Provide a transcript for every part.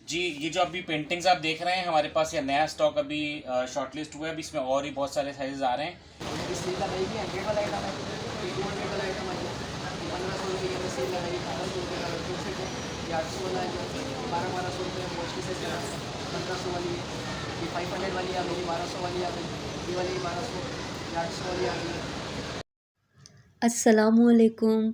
जी, ये जो अभी पेंटिंग्स आप देख रहे हैं हमारे पास ये नया स्टॉक अभी शॉर्टलिस्ट हुआ है। अभी इसमें और भी बहुत सारे साइजेस आ रहे हैं। ये सेल लगाएगी 100 वाला आइटम है, ये 200 वाला आइटम है, ये 1500 रुपये की सेल लगाएगी, 1500 रुपये का टू सेट है, ये 800 वाला है, 1200 रुपये वॉच की सेट है, 1500 वाली है, ये 500 वाली आ गई, 1200 वाली आ गई, ये वाली 1200, ये 800 वाली आ गई। अस्सलामुअलैकुम।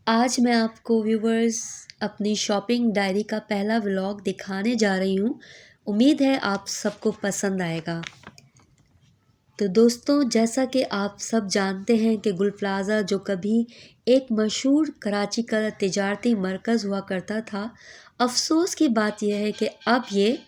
आज मैं आपको व्यूवर्स अपनी शॉपिंग डायरी का पहला व्लॉग दिखाने जा रही हूँ। उम्मीद है आप सबको पसंद आएगा। तो दोस्तों, जैसा कि आप सब जानते हैं कि गुल प्लाज़ा जो कभी एक मशहूर कराची का तिजारती मरकज़ हुआ करता था, अफ़सोस की बात यह है कि अब ये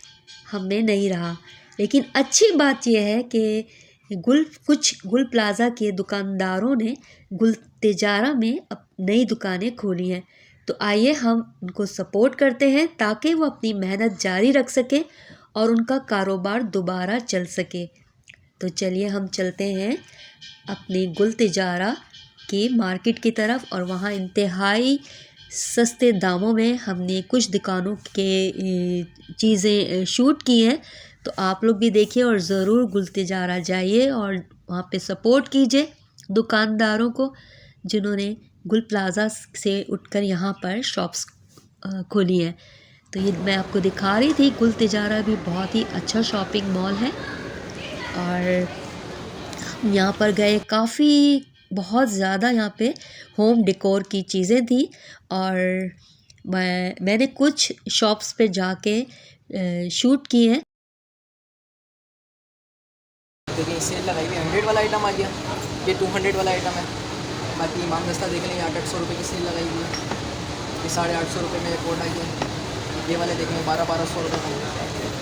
हमें नहीं रहा। लेकिन अच्छी बात यह है कि कुछ गुल प्लाज़ा के दुकानदारों ने गुल तिजारा में अब नई दुकानें खोली हैं। तो आइए हम उनको सपोर्ट करते हैं ताकि वो अपनी मेहनत जारी रख सके और उनका कारोबार दोबारा चल सके। तो चलिए हम चलते हैं अपनी गुल तिजारा की मार्केट की तरफ और वहाँ इंतहाई सस्ते दामों में हमने कुछ दुकानों के चीज़ें शूट की हैं। तो आप लोग भी देखिए और ज़रूर गुल तिजारा जाइए और वहाँ पे सपोर्ट कीजिए दुकानदारों को जिन्होंने गुल प्लाज़ा से उठकर यहाँ पर शॉप्स खोली हैं। तो ये मैं आपको दिखा रही थी। गुल तिजारा भी बहुत ही अच्छा शॉपिंग मॉल है और हम यहाँ पर गए, काफ़ी बहुत ज़्यादा यहाँ पे होम डेकोर की चीज़ें थी और मैंने कुछ शॉप्स पे जाके शूट किए हैं। देखिए सेल लगाई हुई 100 वाला आइटम आ गया, ये 200 वाला आइटम है। बाकी इमाम दस्ता देख लें, 800 रुपये की सेल लगाई हुई है, ये 850 रुपये में एक कोट आई है। ये वाले देख लें 1200 रुपये में,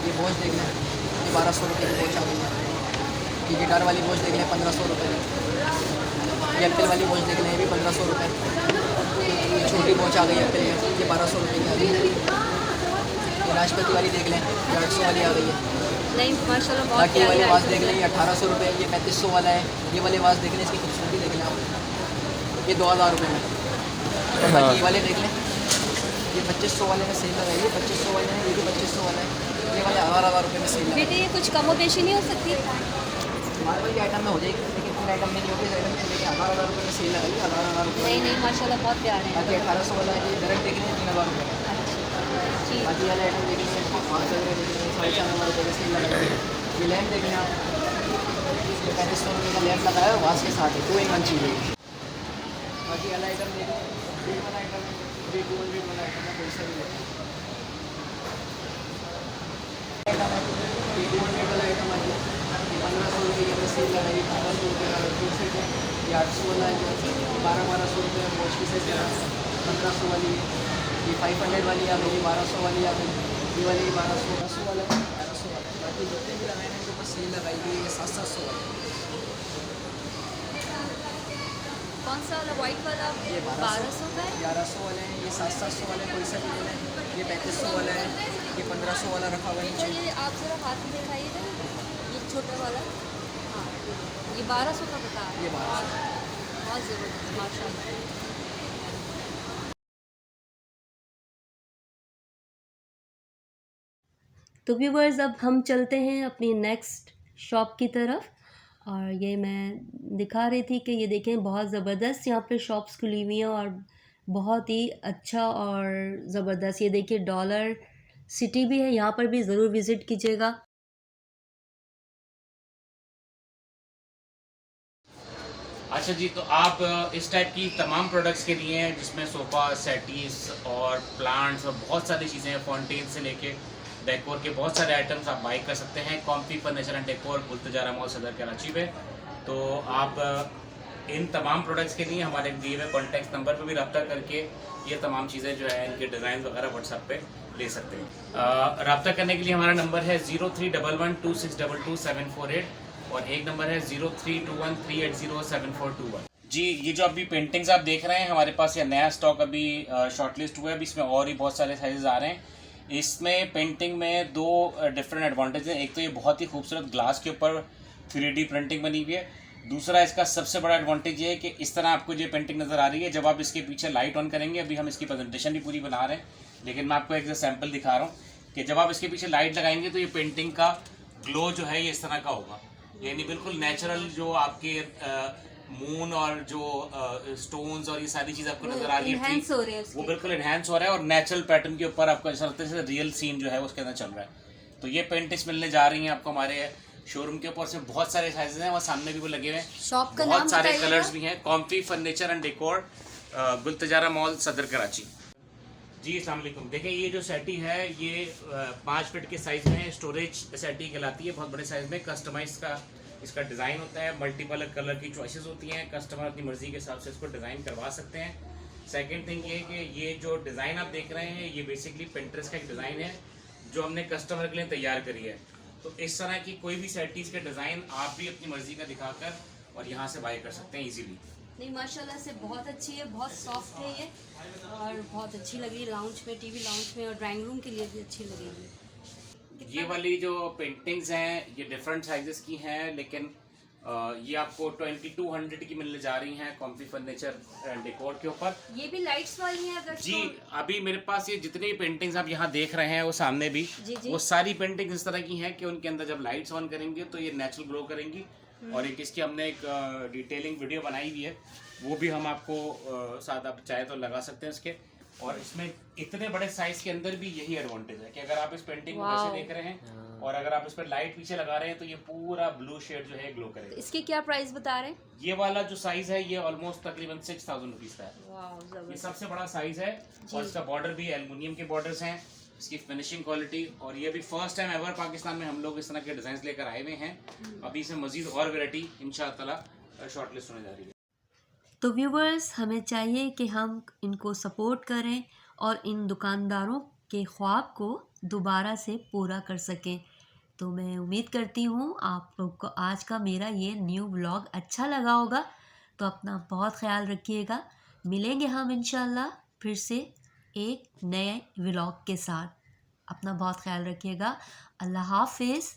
ये वॉच देख लें, ये 1200 रुपये की वॉच आ गई है। ये गिटार वाली वॉच देख लें 1500 रुपये में, ये एप्पल वाली वॉच देख लें, ये भी 1500 रुपये। ये छोटी वॉच आ गई एप्पल में, ये 1200 रुपये की आ गई है। ये राष्ट्रपति वाली देख लें, ये 800 वाली आ गई है। नहीं माशाल्लाह बहुत बाकी ये वाले वाज देख लें, ये 1800 रुपये, ये 3500 वाला है। ये वाले वाज देख लें, इसकी खूबसूरती देख लें आप, ये 2000 रुपये में। और बाकी ये वाले देख लें, ये 2500 वाले में सेल लगाई है, 2500 वाले हैं, ये भी 2500 वाला है। ये वाले 1000 रुपये में सेल लगाई है। बेटे, ये कुछ कमो बेशी नहीं हो सकती? मार्बल के आइटम में हो जाएगी, लेकिन फुल आइटम में नहीं होगी। इस आइटम में देखिए 1000 रुपये में सेल लगाई है, 1000 रुपये। नहीं नहीं माशाल्लाह बहुत प्यारे हैं। बाकी 1800 वाला है, ये डायरेक्ट देख लें 3000 रुपये का। जी बाकी वाले आइटम देख लेंगे 500 रुपये देख लेंगे, 450 रुपये का सेल लगाई है। ये लैम्प देख लें आप, ये 3500 रुपये का लैम्प लगाया है, वास के साथ है, 2 in 1 चीज़ है। बाकी वाला आइटम देख लें, 100 वाला आइटम है, 200 वाला आइटम है, कोई सा भी लें। आइटम है, 200 वाला आइटम आ गया, ये 1500 रुपये की सेल लगाई है, 1500 रुपये का टू सेट है, ये 800 वाला है, 1200 रुपये में वॉच की सेट है, 1500 वाली है, ये 500 वाली आ गई, 1200 वाली आ गई, ये वाली 1200 वाला है, 1200 वाला है। बाकी जितने भी लगाए हैं इनके ऊपर सेल लगाई हुई है, ये 700 वाला है। कौन सा वाला वाइट वाला? ये 1200 का है। 1100 वाले हैं, ये 700 वाले हैं, कोई सा भी लेना है। ये 3500 वाला है, ये 1500 वाला रखा हुआ है तो नीचे। ये आप ज़रा हाथ में दिखाइएगा, ये छोटा वाला। हाँ, ये 1200 का बता रहा ये है। 1200। बहुत ज़बरदस्त माशाल्लाह। तो व्यूवर्स, अब हम चलते हैं अपनी नेक्स्ट शॉप की तरफ और ये मैं दिखा रही थी कि ये देखें बहुत ज़बरदस्त यहाँ पे शॉप्स खुली हुई हैं और बहुत ही अच्छा और ज़बरदस्त। ये देखिए डॉलर सिटी भी है, यहाँ पर भी ज़रूर विज़िट कीजिएगा। अच्छा जी, तो आप इस टाइप की तमाम प्रोडक्ट्स के लिए हैं जिसमें सोफ़ा सेटीज और प्लांट्स और बहुत सारी चीज़ें हैं, फाउंटेन से लेके डेकोर के बहुत सारे आइटम्स आप बाई कर सकते हैं। कॉम्फी फर्नीचर एंड डेकोर, गुल तिजारा मॉल सदर कराची पे। तो आप इन तमाम प्रोडक्ट्स के लिए हमारे दिए हुए कॉन्टैक्ट नंबर पर भी रब्ता करके ये तमाम चीज़ें जो है इनके डिज़ाइन वगैरह व्हाट्सएप पे ले सकते हैं। रब्ता करने के लिए हमारा नंबर है 03112622 और एक नंबर है 0321380741। जी, ये जो अभी पेंटिंग्स आप देख रहे हैं हमारे पास ये नया स्टॉक अभी शॉर्टलिस्ट हुआ है। अभी इसमें और भी बहुत सारे साइजेस आ रहे हैं। इसमें पेंटिंग में दो डिफरेंट एडवांटेज हैं। एक तो ये बहुत ही खूबसूरत ग्लास के ऊपर 3D प्रिंटिंग बनी हुई है। दूसरा इसका सबसे बड़ा एडवांटेज ये है कि इस तरह आपको जो पेंटिंग नज़र आ रही है, जब आप इसके पीछे लाइट ऑन करेंगे, अभी हम इसकी प्रेजेंटेशन भी पूरी बना रहे हैं, लेकिन मैं आपको एक सैम्पल दिखा रहा हूँ। कि जब आप इसके पीछे लाइट लगाएंगे तो ये पेंटिंग का ग्लो जो है ये इस तरह का होगा, यानी बिल्कुल नेचुरल जो आपके मून और जो स्टोन्स और ये सारी चीज़ आपको नजर आ रही है enhance हो रहे हैं वो उसके। बिल्कुल एनहेंस हो रहा है और नेचुरल पैटर्न के ऊपर आपको ऐसा लगता है जैसे रियल सीन जो है उसके अंदर चल रहा है। तो ये पेंटिंग्स मिलने जा रही हैं आपको हमारे शोरूम के ऊपर से। बहुत सारे साइजेस हैं, वहाँ सामने भी वो लगे हुए हैं, शॉप का नाम बहुत सारे बताइएगा। कलर्स भी हैं। कॉम्फी फर्नीचर एंड डेकोर, गुलतजारा मॉल, सदर कराची। जी अस्सलाम वालेकुम। देखिए ये जो सेटी है ये 5 फीट के साइज़ में है, स्टोरेज सेटी कहलाती है, बहुत बड़े साइज़ में। कस्टमाइज का इसका डिज़ाइन होता है, मल्टीपल कलर की चॉइसेस होती हैं, कस्टमर अपनी मर्ज़ी के हिसाब से इसको डिज़ाइन करवा सकते हैं। सेकंड थिंग ये कि ये जो डिज़ाइन आप देख रहे हैं ये बेसिकली पिंटरेस्ट का एक डिज़ाइन है जो हमने कस्टमर के लिए तैयार करी है। तो इस तरह की कोई भी सेटीज़ के डिज़ाइन आप भी अपनी मर्ज़ी का दिखाकर और यहाँ से बाय कर सकते हैं ईजीली। नहीं माशाल्लाह से बहुत अच्छी है, बहुत सॉफ्ट है ये और बहुत अच्छी लग रही है लाउंज में, टीवी लाउंज में और ड्राइंग रूम के लिए भी अच्छी लगेगी। ये वाली जो पेंटिंग्स हैं ये डिफरेंट साइजेस की हैं, लेकिन ये आपको 2200 की मिलने जा रही हैं कॉम्फी फर्नीचर एंड डेकोर के ऊपर। ये भी लाइट्स वाली है अगर जी अभी मेरे पास ये जितनी पेंटिंग्स आप यहाँ देख रहे हैं वो सामने भी जी, जी। वो सारी पेंटिंग्स इस तरह की हैं कि उनके अंदर जब लाइट्स ऑन करेंगे तो ये नेचुरल ग्लो करेंगी। और एक इसकी हमने एक डिटेलिंग वीडियो बनाई हुई है, वो भी हम आपको साथ आप चाहे तो लगा सकते हैं इसके। और इसमें इतने बड़े साइज के अंदर भी यही एडवांटेज है कि अगर आप इस पेंटिंग को वैसे देख रहे हैं और अगर आप इस पर लाइट पीछे लगा रहे हैं तो ये पूरा ब्लू शेड जो है ग्लो करेगा। इसके क्या प्राइस बता रहे हैं? ये वाला जो साइज है ये ऑलमोस्ट तकरीबन 6000 रुपीज का है। वाह ये जबरदस्त। सबसे बड़ा साइज है और इसका बॉर्डर भी एल्युमिनियम के बॉर्डर्स हैं, इसकी फिनिशिंग क्वालिटी। और ये भी फर्स्ट टाइम एवर पाकिस्तान में हम लोग इस तरह के डिजाइन लेकर आए हुए हैं। अभी इसमें मजीद और वैरायटी इंशाअल्लाह शॉर्टलिस्ट होने जा रही है। तो व्यूवर्स हमें चाहिए कि हम इनको सपोर्ट करें और इन दुकानदारों के ख्वाब को दोबारा से पूरा कर सकें। तो मैं उम्मीद करती हूँ आप लोग को आज का मेरा ये न्यू व्लॉग अच्छा लगा होगा। तो अपना बहुत ख्याल रखिएगा, मिलेंगे हम इंशाल्लाह फिर से एक नए व्लॉग के साथ। अपना बहुत ख्याल रखिएगा। अल्लाह हाफिज़।